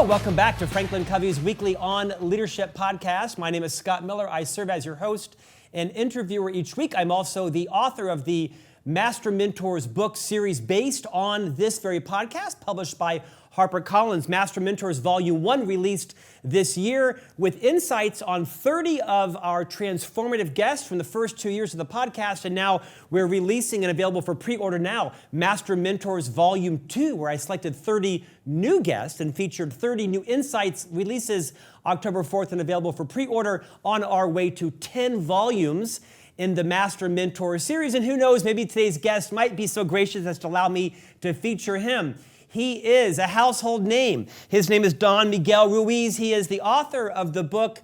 Hello, welcome back to Franklin Covey's weekly On Leadership podcast. My name is Scott Miller. I serve as your host and interviewer each week. I'm also the author of the Master Mentors book series based on this very podcast, published by HarperCollins. Master Mentors Volume 1 released this year with insights on 30 of our transformative guests from the first 2 years of the podcast. And now we're releasing and available for pre-order now, Master Mentors Volume 2, where I selected 30 new guests and featured 30 new insights, releases October 4th and available for pre-order on our way to 10 volumes in the Master Mentor series. And who knows, maybe today's guest might be so gracious as to allow me to feature him. He is a household name. His name is Don Miguel Ruiz. He is the author of the book,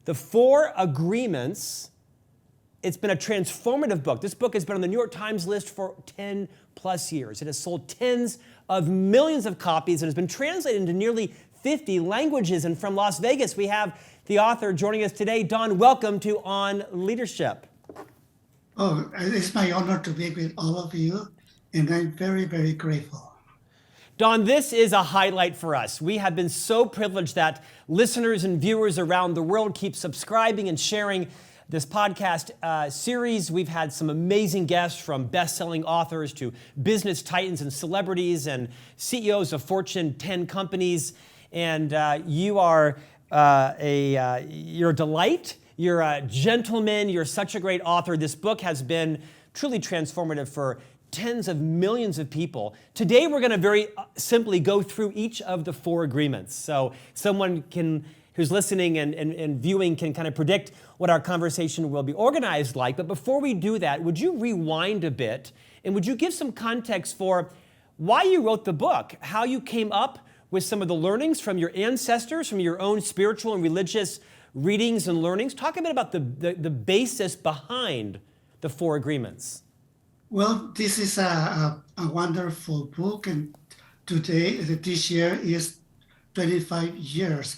The 4 Agreements. It's been a transformative book. This book has been on the New York Times list for 10 plus years. It has sold tens of millions of copies and has been translated into nearly 50 languages. And from Las Vegas, we have the author joining us today. Don, welcome to On Leadership. Oh, it's my honor to be with all of you, and I'm very, very grateful. Don, this is a highlight for us. We have been so privileged that listeners and viewers around the world keep subscribing and sharing this podcast series. We've had some amazing guests, from best-selling authors to business titans and celebrities and CEOs of Fortune 10 companies. And you are you're a delight. You're a gentleman. You're such a great author. This book has been truly transformative for tens of millions of people. Today, we're going to very simply go through each of the 4 agreements. So someone who's listening and viewing can kind of predict what our conversation will be organized like. But before we do that, would you rewind a bit and would you give some context for why you wrote the book, how you came up with some of the learnings from your ancestors, from your own spiritual and religious readings and learnings? Talk a bit about the basis behind the 4 agreements. Well, this is a wonderful book, and this year is 25 years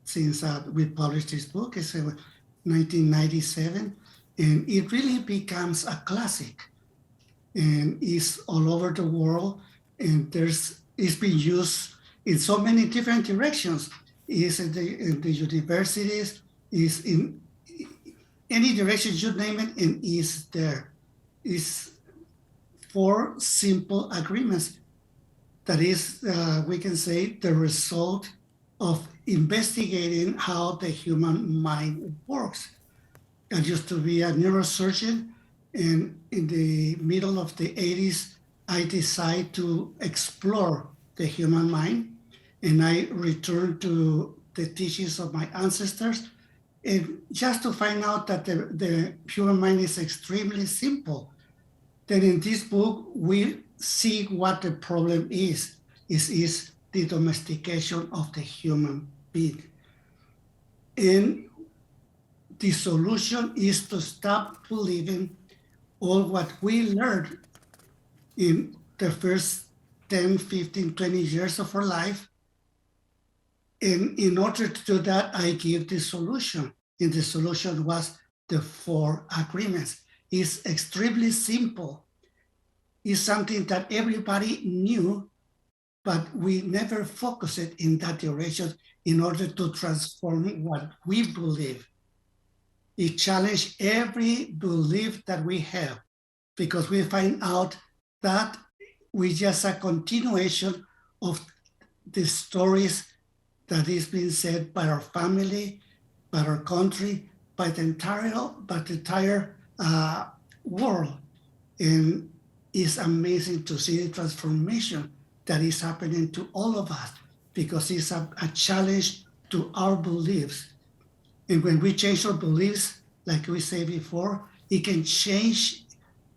since we published this book. It's 1997, and it really becomes a classic, and it's all over the world, and it's been used in so many different directions. It's in the universities, is in any direction you name it, and is there. Is 4 simple agreements. That is, we can say, the result of investigating how the human mind works. I used to be a neurosurgeon, and in the middle of the 80s, I decided to explore the human mind, and I returned to the teachings of my ancestors, and just to find out that the human mind is extremely simple. Then in this book, we see what the problem is the domestication of the human being. And the solution is to stop believing all what we learned in the first 10, 15, 20 years of our life. And in order to do that, I give the solution. And the solution was the 4 agreements. It's extremely simple. It's something that everybody knew, but we never focused it in that direction in order to transform what we believe. It challenged every belief that we have, because we find out that we just a continuation of the stories that is being said by our family, by our country, by the entire world. And it's amazing to see the transformation that is happening to all of us, because it's a challenge to our beliefs. And when we change our beliefs, like we said before, it can change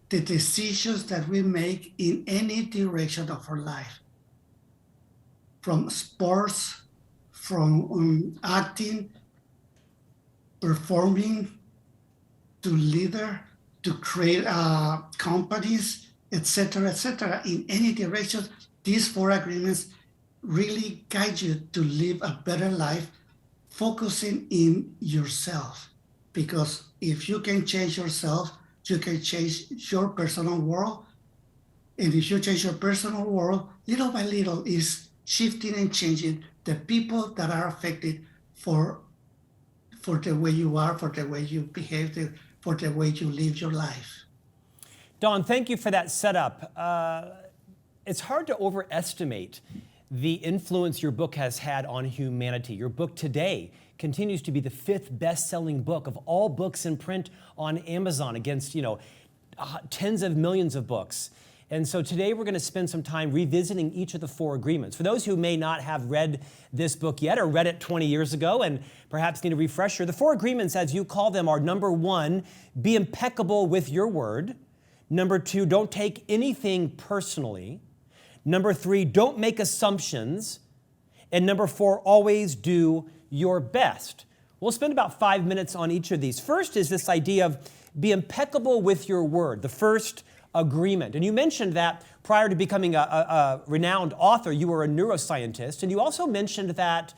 the decisions that we make in any direction of our life. From sports, from acting, performing, to leader, to create companies, etc., etc. In any direction, these 4 agreements really guide you to live a better life, focusing in yourself. Because if you can change yourself, you can change your personal world. And if you change your personal world, little by little is shifting and changing the people that are affected for the way you are, for the way you behave, for the way you live your life. Don, thank you for that setup. It's hard to overestimate the influence your book has had on humanity. Your book today continues to be the 5th best-selling book of all books in print on Amazon against, tens of millions of books. And so today we're going to spend some time revisiting each of the 4 agreements. For those who may not have read this book yet or read it 20 years ago and perhaps need a refresher, the 4 agreements, as you call them, are number 1, be impeccable with your word. Number 2, don't take anything personally. Number 3, don't make assumptions. And number 4, always do your best. We'll spend about 5 minutes on each of these. First is this idea of be impeccable with your word, the first agreement. And you mentioned that prior to becoming a renowned author, you were a neuroscientist. And you also mentioned that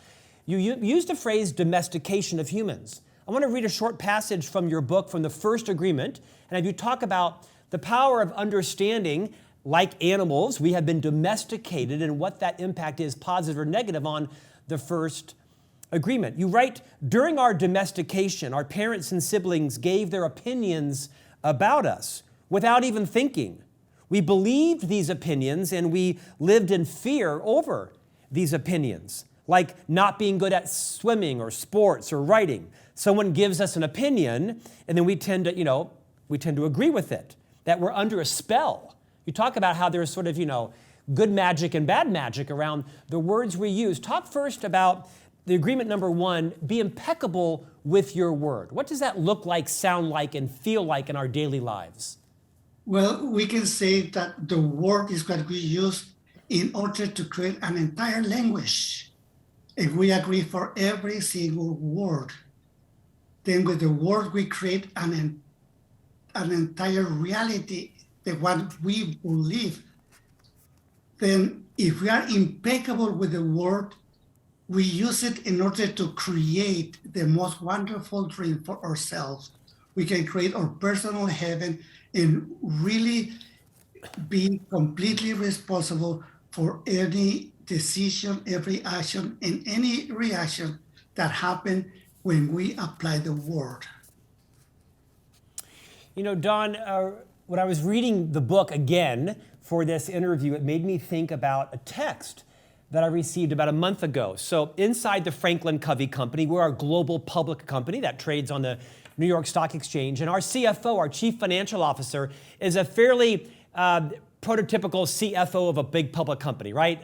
you used the phrase domestication of humans. I want to read a short passage from your book from the first agreement. And have you talk about the power of understanding, like animals, we have been domesticated and what that impact is, positive or negative, on the first agreement. You write, during our domestication, our parents and siblings gave their opinions about us without even thinking. We believed these opinions and we lived in fear over these opinions, like not being good at swimming or sports or writing. Someone gives us an opinion and then we tend to agree with it, that we're under a spell. You talk about how there's sort of, good magic and bad magic around the words we use. Talk first about the agreement number 1, be impeccable with your word. What does that look like, sound like, and feel like in our daily lives? Well, we can say that the word is what we use in order to create an entire language. If we agree for every single word, then with the word we create an entire reality, the one we believe. Then if we are impeccable with the word, we use it in order to create the most wonderful dream for ourselves. We can create our personal heaven and really be completely responsible for any decision, every action, and any reaction that happen when we apply the word. Don, when I was reading the book again for this interview, it made me think about a text that I received about a month ago. So inside the Franklin Covey Company, we're a global public company that trades on the New York Stock Exchange. And our CFO, our Chief Financial Officer, is a fairly prototypical CFO of a big public company, right?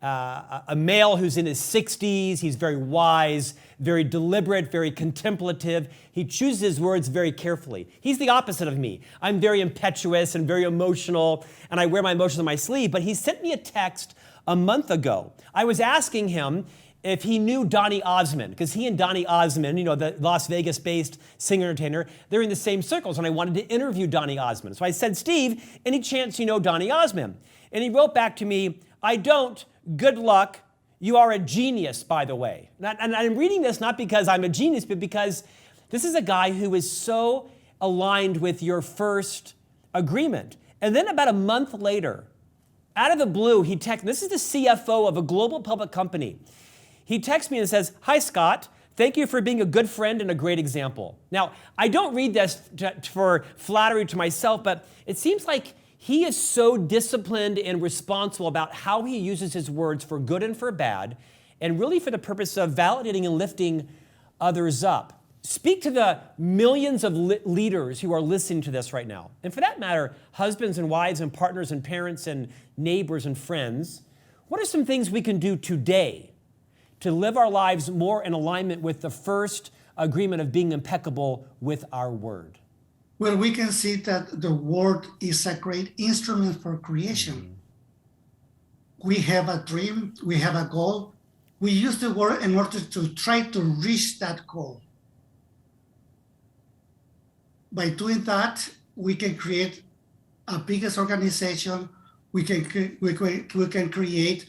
A male who's in his 60s. He's very wise, very deliberate, very contemplative. He chooses his words very carefully. He's the opposite of me. I'm very impetuous and very emotional, and I wear my emotions on my sleeve. But he sent me a text a month ago. I was asking him if he knew Donny Osmond, because he and Donny Osmond, the Las Vegas-based singer-entertainer, they're in the same circles, and I wanted to interview Donny Osmond. So I said, Steve, any chance you know Donny Osmond? And he wrote back to me, I don't. Good luck. You are a genius, by the way. And I'm reading this not because I'm a genius, but because this is a guy who is so aligned with your first agreement. And then about a month later, out of the blue, he texts, this is the CFO of a global public company. He texts me and says, hi, Scott. Thank you for being a good friend and a great example. Now, I don't read this for flattery to myself, but it seems like he is so disciplined and responsible about how he uses his words for good and for bad, and really for the purpose of validating and lifting others up. Speak to the millions of leaders who are listening to this right now. And for that matter, husbands and wives and partners and parents and neighbors and friends. What are some things we can do today to live our lives more in alignment with the first agreement of being impeccable with our word? Well, we can see that the word is a great instrument for creation. We have a dream, we have a goal. We use the word in order to try to reach that goal. By doing that, we can create a biggest organization. We can create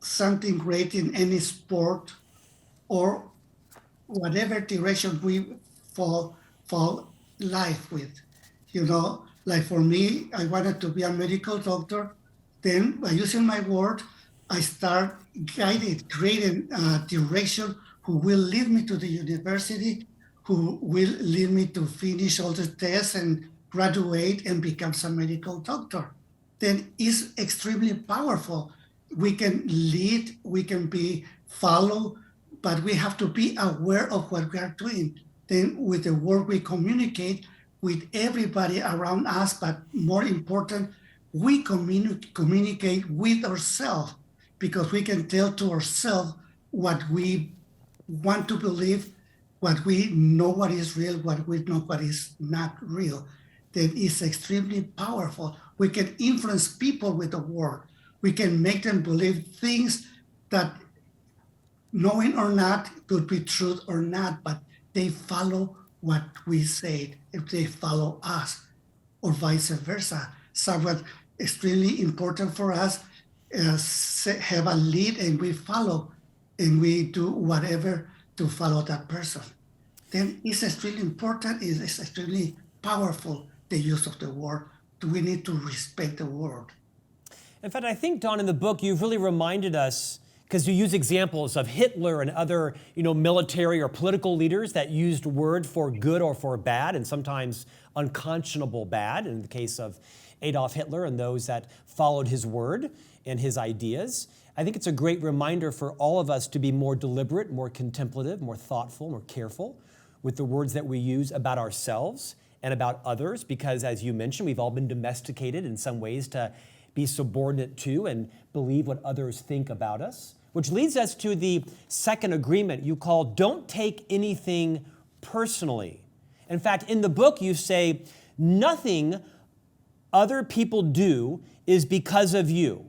something great in any sport or whatever direction we fall life with. Like for me, I wanted to be a medical doctor. Then by using my word, I start guided, creating direction who will lead me to the university, who will lead me to finish all the tests and graduate and become a medical doctor. Then it's extremely powerful. We can lead, we can be follow, but we have to be aware of what we are doing. Then with the word we communicate with everybody around us, but more important, we communicate with ourselves because we can tell to ourselves what we want to believe, what we know what is real, what we know what is not real. That is extremely powerful. We can influence people with the word. We can make them believe things that, knowing or not, could be truth or not, but they follow what we say, if they follow us, or vice versa. So what extremely important for us is have a lead and we follow and we do whatever to follow that person. Then it's extremely important, it's extremely powerful, the use of the word. We need to respect the word. In fact, I think, Don, in the book, you've really reminded us, because you use examples of Hitler and other, military or political leaders that used word for good or for bad, and sometimes unconscionable bad, in the case of Adolf Hitler and those that followed his word and his ideas. I think it's a great reminder for all of us to be more deliberate, more contemplative, more thoughtful, more careful with the words that we use about ourselves and about others, because as you mentioned, we've all been domesticated in some ways to be subordinate to and believe what others think about us, which leads us to the second agreement you call don't take anything personally. In fact, in the book, you say nothing other people do is because of you.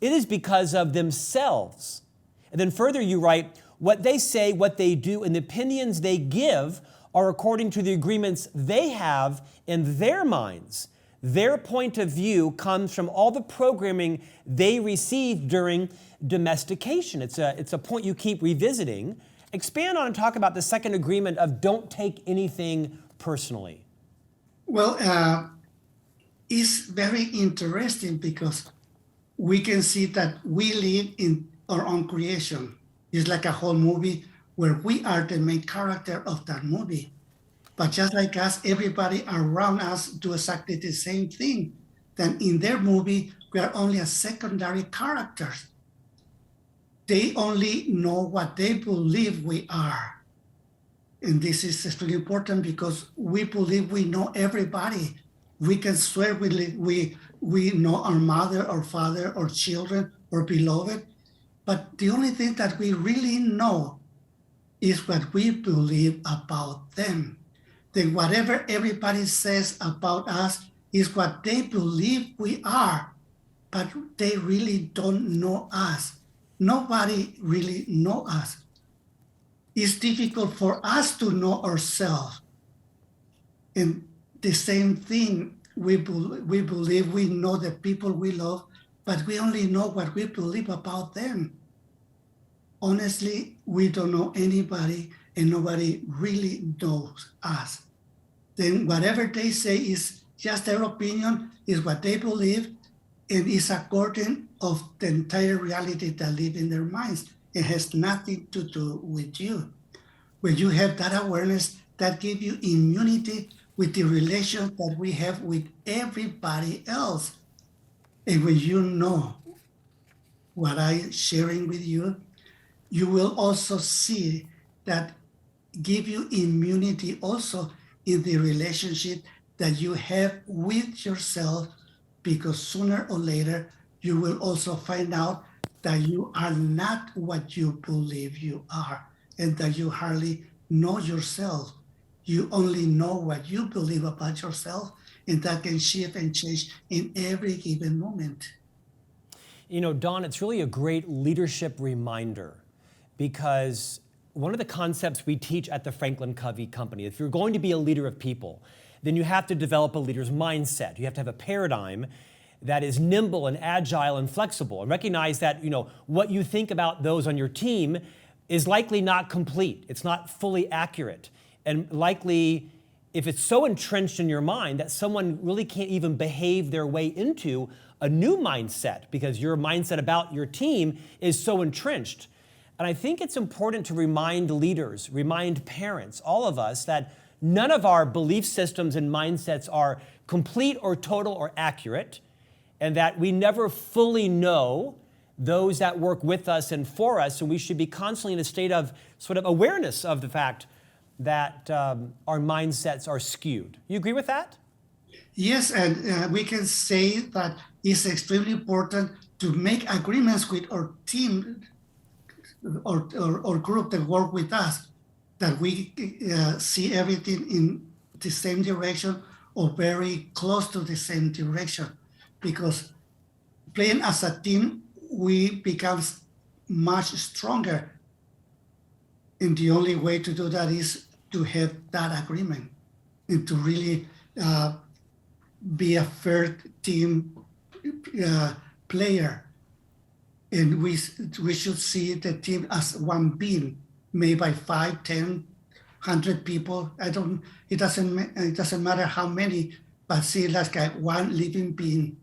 It is because of themselves. And then further, you write, what they say, what they do, and the opinions they give are according to the agreements they have in their minds. Their point of view comes from all the programming they received during domestication. It's a point you keep revisiting. Expand on and talk about the second agreement of don't take anything personally. Well, it's very interesting because we can see that we live in our own creation. It's like a whole movie where we are the main character of that movie. But just like us, everybody around us do exactly the same thing. Then in their movie, we are only a secondary characters. They only know what they believe we are. And this is extremely important because we believe we know everybody. We can swear we know our mother, our father, our children, our beloved. But the only thing that we really know is what we believe about them. Then whatever everybody says about us is what they believe we are, but they really don't know us. Nobody really knows us. It's difficult for us to know ourselves. And the same thing, we believe we know the people we love, but we only know what we believe about them. Honestly, we don't know anybody and nobody really knows us. Then whatever they say is just their opinion, is what they believe, and is according of the entire reality that live in their minds. It has nothing to do with you. When you have that awareness, that gives you immunity with the relations that we have with everybody else. And when you know what I'm sharing with you, you will also see that give you immunity also in the relationship that you have with yourself, because sooner or later you will also find out that you are not what you believe you are and that you hardly know yourself. You only know what you believe about yourself, and that can shift and change in every given moment. Don, it's really a great leadership reminder, because one of the concepts we teach at the Franklin Covey Company, if you're going to be a leader of people, then you have to develop a leader's mindset. You have to have a paradigm that is nimble and agile and flexible, and recognize that, what you think about those on your team is likely not complete. It's not fully accurate. And likely if it's so entrenched in your mind that someone really can't even behave their way into a new mindset because your mindset about your team is so entrenched. And I think it's important to remind leaders, remind parents, all of us, that none of our belief systems and mindsets are complete or total or accurate, and that we never fully know those that work with us and for us, and we should be constantly in a state of sort of awareness of the fact that our mindsets are skewed. You agree with that? Yes, and we can say that it's extremely important to make agreements with our team or group that work with us, that we see everything in the same direction or very close to the same direction. Because playing as a team, we become much stronger. And the only way to do that is to have that agreement and to really be a fair team player. And we should see the team as one being made by 5, 10, 100 people. It doesn't matter how many, but see it like one living being.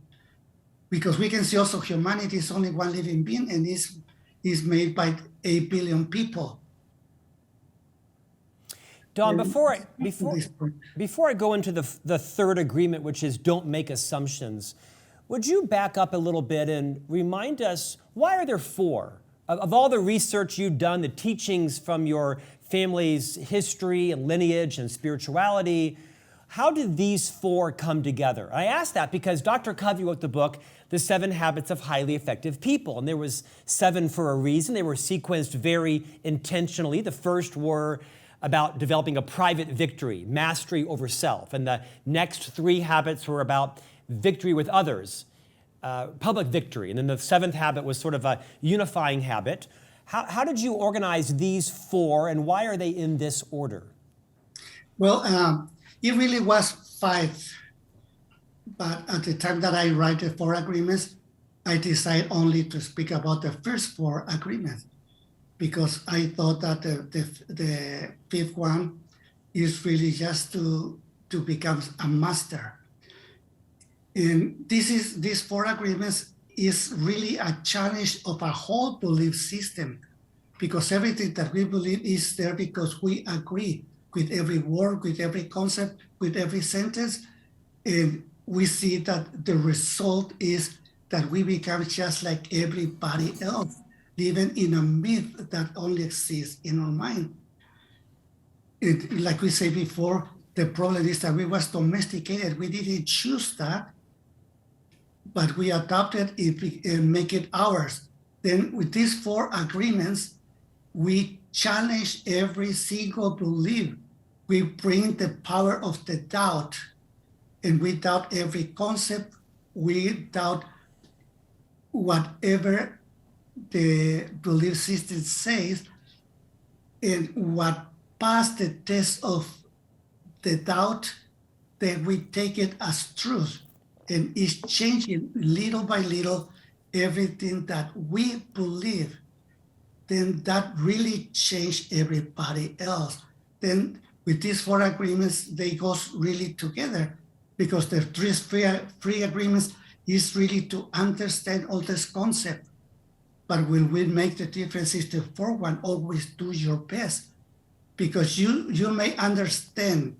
Because we can see also humanity is only one living being and is made by 8 billion people. Don, before I go into the third agreement, which is don't make assumptions, would you back up a little bit and remind us, why are there 4? Of all the research you've done, the teachings from your family's history and lineage and spirituality, how did these 4 come together? I ask that because Dr. Covey wrote the book, The 7 Habits of Highly Effective People, and there was 7 for a reason. They were sequenced very intentionally. The first were about developing a private victory, mastery over self, and the next 3 habits were about victory with others, public victory, and then the 7th habit was sort of a unifying habit. How did you organize these 4, and why are they in this order? Well, it really was 5, but at the time that I write the 4 agreements, I decided only to speak about the first 4 agreements because I thought that the 5th one is really just to become a master. And these 4 agreements is really a challenge of a whole belief system, because everything that we believe is there because we agree with every word, with every concept, with every sentence. And we see that the result is that we become just like everybody else, living in a myth that only exists in our mind. And like we said before, the problem is that we was domesticated. We didn't choose that, but we adopted it and make it ours. Then with these 4 agreements, we challenge every single belief. We bring the power of the doubt, and we doubt every concept. We doubt whatever the belief system says, and what passed the test of the doubt, then we take it as truth. And it's changing little by little everything that we believe. Then that really changed everybody else. Then with these 4 agreements, they go really together, because the 3 agreements is really to understand all this concept. But when we make the difference is the 4th one, always do your best, because you may understand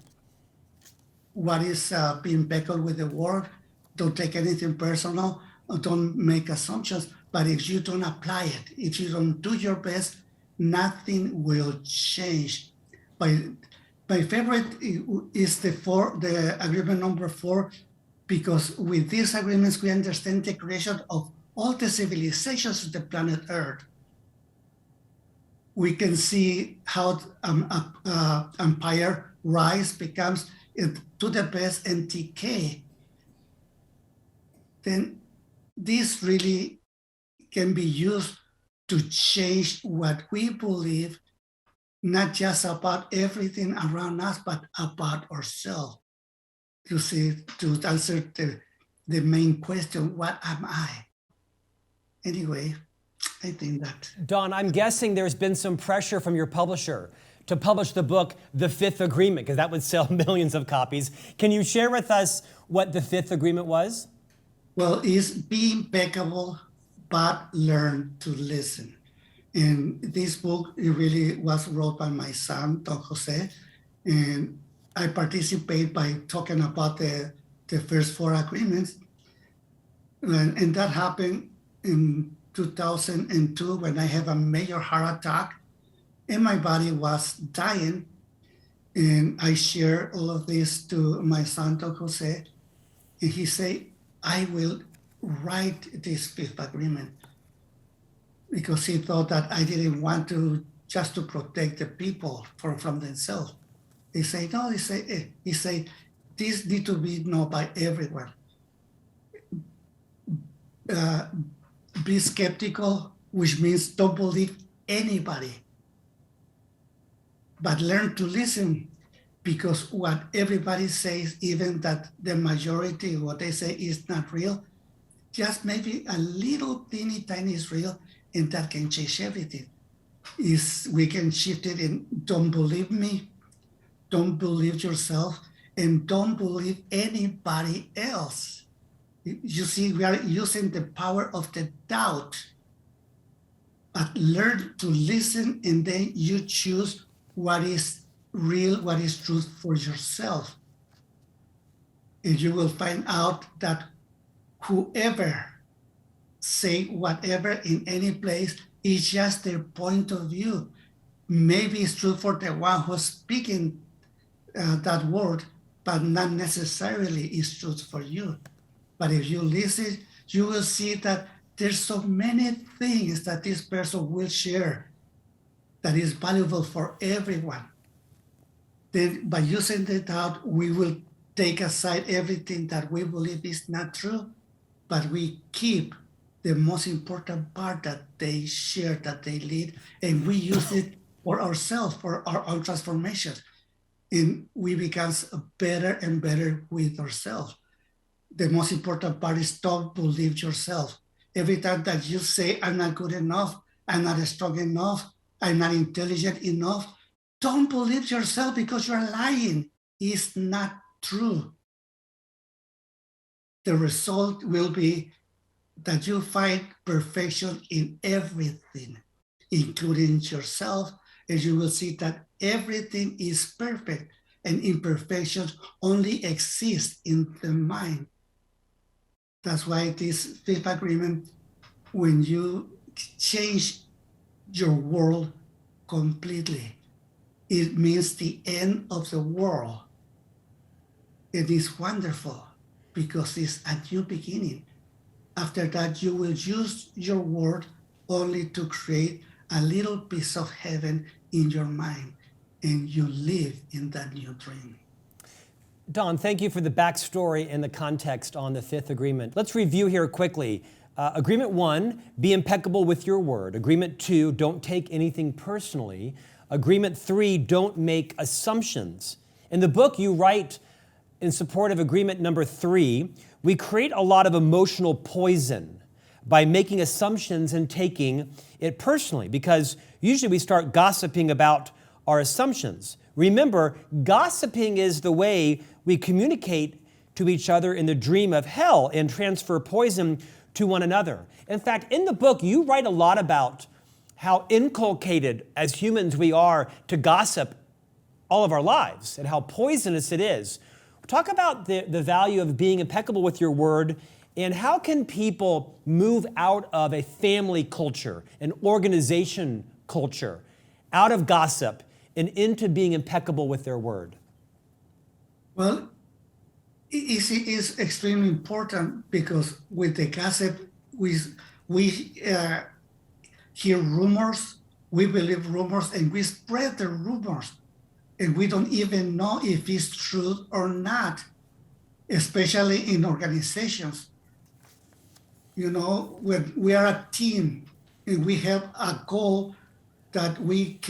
what is being beckoned with the word. Don't take anything personal, or don't make assumptions. But if you don't apply it, if you don't do your best, nothing will change. My favorite is the agreement number 4, because with these agreements, we understand the creation of all the civilizations of the planet Earth. We can see how empire rise becomes to the best and decay. Then this really can be used to change what we believe, not just about everything around us, but about ourselves. To answer the main question, what am I? Anyway, I think that. Don, I'm guessing there's been some pressure from your publisher to publish the book, The Fifth Agreement, because that would sell millions of copies. Can you share with us what the Fifth Agreement was? Well, it's be impeccable, but learn to listen. And this book, it really was wrote by my son, Don Jose, and I participate by talking about the first four agreements. And that happened in 2002 when I had a major heart attack and my body was dying. And I shared all of this to my son, Don Jose, and he said, I will write this fifth agreement, because he thought that I didn't want to just to protect the people from themselves. He said, no, he said, this need to be known by everyone. Be skeptical, which means don't believe anybody, but learn to listen, because what everybody says, even that the majority, what they say is not real, just maybe a little teeny tiny is real, and that can change everything. We can shift it in don't believe me, don't believe yourself, and don't believe anybody else. You see, we are using the power of the doubt, but learn to listen, and then you choose what is real, what is truth for yourself. And you will find out that whoever say whatever in any place is just their point of view. Maybe it's true for the one who's speaking that word, but not necessarily is truth for you. But if you listen, you will see that there's so many things that this person will share that is valuable for everyone. Then by using the doubt, we will take aside everything that we believe is not true, but we keep the most important part that they share, that they lead, and we use it for ourselves, for our own transformation. And we become better and better with ourselves. The most important part is don't believe yourself. Every time that you say, I'm not good enough, I'm not strong enough, I'm not intelligent enough, don't believe yourself, because you're lying. It's not true. The result will be that you find perfection in everything, including yourself, and you will see that everything is perfect, and imperfections only exist in the mind. That's why this fifth agreement, when you change your world completely, it means the end of the world. It is wonderful, because it's a new beginning. After that, you will use your word only to create a little piece of heaven in your mind, and you live in that new dream. Don, thank you for the backstory and the context on the fifth agreement. Let's review here quickly. Agreement 1, be impeccable with your word. Agreement 2, don't take anything personally. Agreement 3, don't make assumptions. In the book, you write in support of agreement number 3, we create a lot of emotional poison by making assumptions and taking it personally, because usually we start gossiping about our assumptions. Remember, gossiping is the way we communicate to each other in the dream of hell and transfer poison to one another. In fact, in the book, you write a lot about how inculcated as humans we are to gossip all of our lives and how poisonous it is. Talk about the value of being impeccable with your word, and how can people move out of a family culture, an organization culture, out of gossip and into being impeccable with their word? Well, it is extremely important, because with the gossip, we hear rumors, we believe rumors, and we spread the rumors. And we don't even know if it's true or not, especially in organizations. You know, when we are a team and we have a goal that we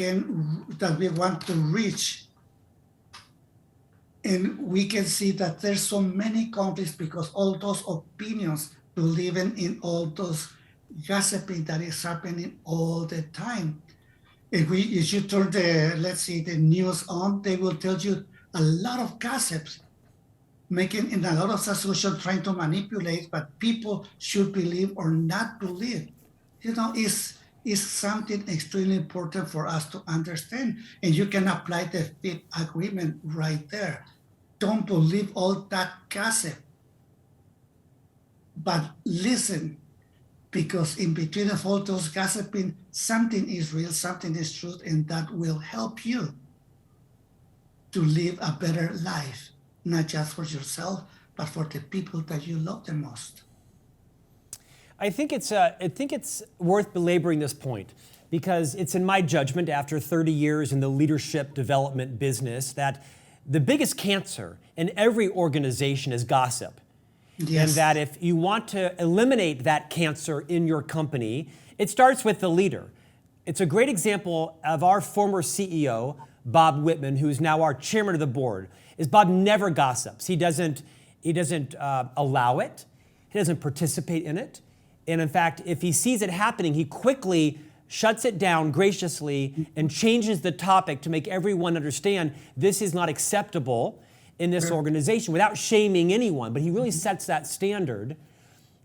want to reach, and we can see that there's so many conflicts because all those opinions, believing in all those gossiping that is happening all the time. If you turn the news on, they will tell you a lot of gossips, making in a lot of association trying to manipulate what people should believe or not believe. Is something extremely important for us to understand. And you can apply the fifth agreement right there. Don't believe all that gossip, but listen, because in between of all those gossiping, something is real, something is truth, and that will help you to live a better life, not just for yourself, but for the people that you love the most. I think it's worth belaboring this point because it's in my judgment after 30 years in the leadership development business that the biggest cancer in every organization is gossip. Yes. And that if you want to eliminate that cancer in your company, it starts with the leader. It's a great example of our former CEO, Bob Whitman, who's now our chairman of the board, is Bob never gossips. He doesn't allow it. He doesn't participate in it. And in fact, if he sees it happening, he quickly shuts it down graciously and changes the topic to make everyone understand this is not acceptable in this organization without shaming anyone. But he really sets that standard.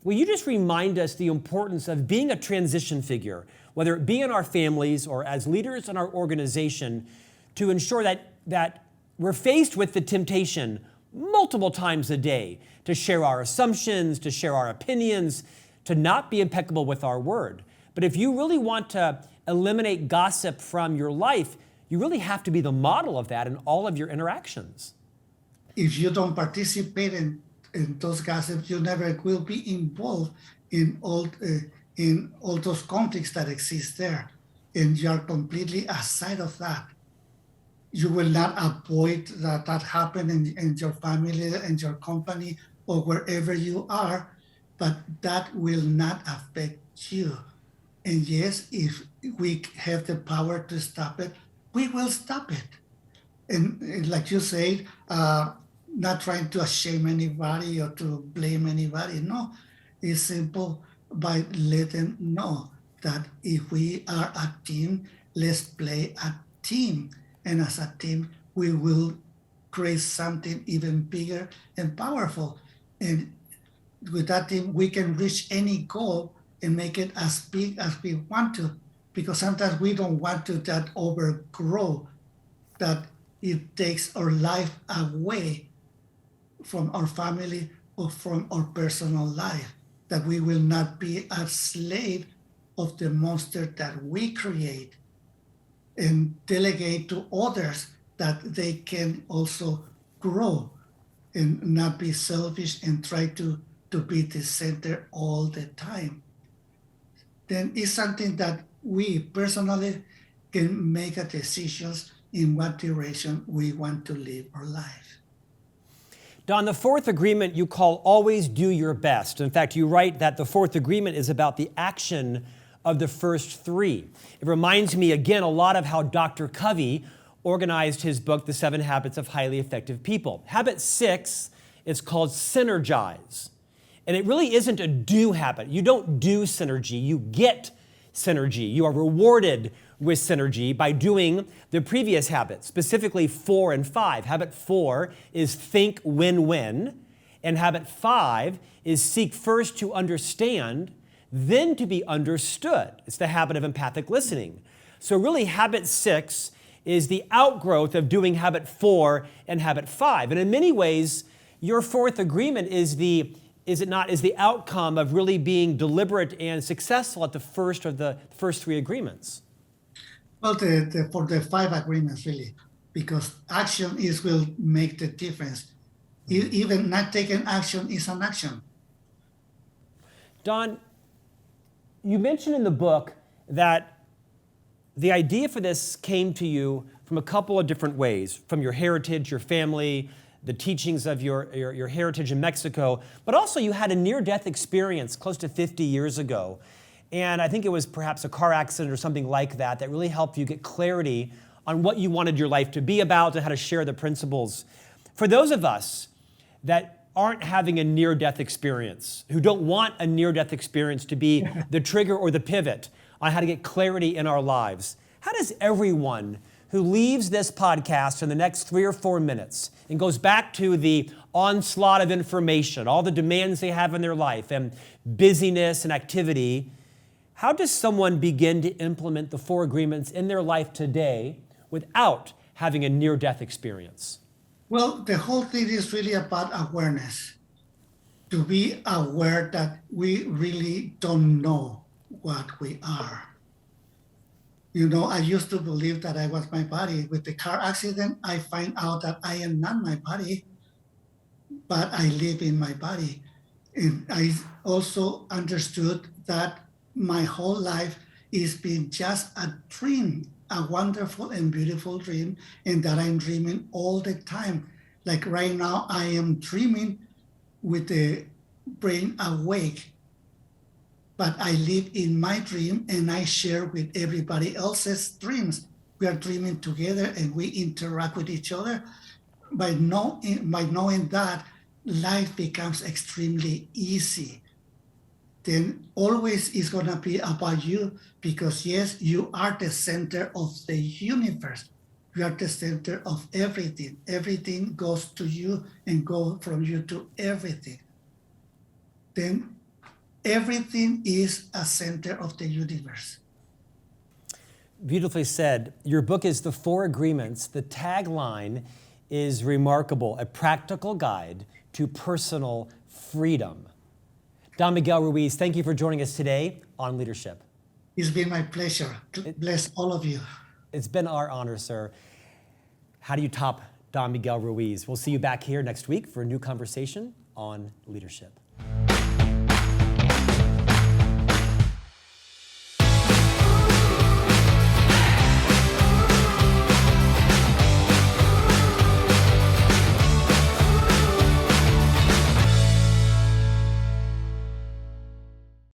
Will you just remind us the importance of being a transition figure, whether it be in our families or as leaders in our organization, to ensure that we're faced with the temptation multiple times a day to share our assumptions, to share our opinions, to not be impeccable with our word. But if you really want to eliminate gossip from your life, you really have to be the model of that in all of your interactions. If you don't participate in those gossips, you never will be involved in all those conflicts that exist there. And you are completely aside of that. You will not avoid that happening in your family and your company or wherever you are, but that will not affect you. And yes, if we have the power to stop it, we will stop it. And like you said, not trying to shame anybody or to blame anybody. No, it's simple by letting know that if we are a team, let's play a team. And as a team, we will create something even bigger and powerful. And with that team, we can reach any goal and make it as big as we want to, because sometimes we don't want to that overgrow, that it takes our life away from our family or from our personal life, that we will not be a slave of the monster that we create, and delegate to others that they can also grow and not be selfish and try to be the center all the time. Then it's something that we personally can make a decisions in what direction we want to live our life. Don, the fourth agreement you call always do your best. In fact, you write that the fourth agreement is about the action of the first three. It reminds me again a lot of how Dr. Covey organized his book, The 7 Habits of Highly Effective People. Habit 6 is called synergize. And it really isn't a do habit. You don't do synergy, you get synergy. You are rewarded with synergy by doing the previous habits, specifically 4 and 5. Habit 4 is think win-win, and habit 5 is seek first to understand, then to be understood. It's the habit of empathic listening. So really habit 6 is the outgrowth of doing habit 4 and habit 5. And in many ways, your fourth agreement is the outcome of really being deliberate and successful at the first of the first 3 agreements. Well, for the 5 agreements, really, because action will make the difference. Even not taking action is an action. Don, you mentioned in the book that the idea for this came to you from a couple of different ways, from your heritage, your family, the teachings of your heritage in Mexico, but also you had a near-death experience close to 50 years ago. And I think it was perhaps a car accident or something like that that really helped you get clarity on what you wanted your life to be about and how to share the principles. For those of us that aren't having a near-death experience, who don't want a near-death experience to be the trigger or the pivot on how to get clarity in our lives, How does everyone who leaves this podcast in the next 3 or 4 minutes and goes back to the onslaught of information, all the demands they have in their life and busyness and activity, how does someone begin to implement the 4 agreements in their life today without having a near-death experience? Well, the whole thing is really about awareness. To be aware that we really don't know what we are. You know, I used to believe that I was my body. With the car accident, I find out that I am not my body, but I live in my body. And I also understood that my whole life is been just a dream, a wonderful and beautiful dream, and that I'm dreaming all the time. Like right now, I am dreaming with the brain awake, but I live in my dream and I share with everybody else's dreams. We are dreaming together and we interact with each other. By knowing that, life becomes extremely easy. Then always is going to be about you, because yes, you are the center of the universe. You are the center of everything. Everything goes to you and goes from you to everything. Then everything is a center of the universe. Beautifully said. Your book is The 4 Agreements. The tagline is remarkable, a practical guide to personal freedom. Don Miguel Ruiz, thank you for joining us today on Leadership. It's been my pleasure. Bless all of you. It's been our honor, sir. How do you top Don Miguel Ruiz? We'll see you back here next week for a new conversation on leadership.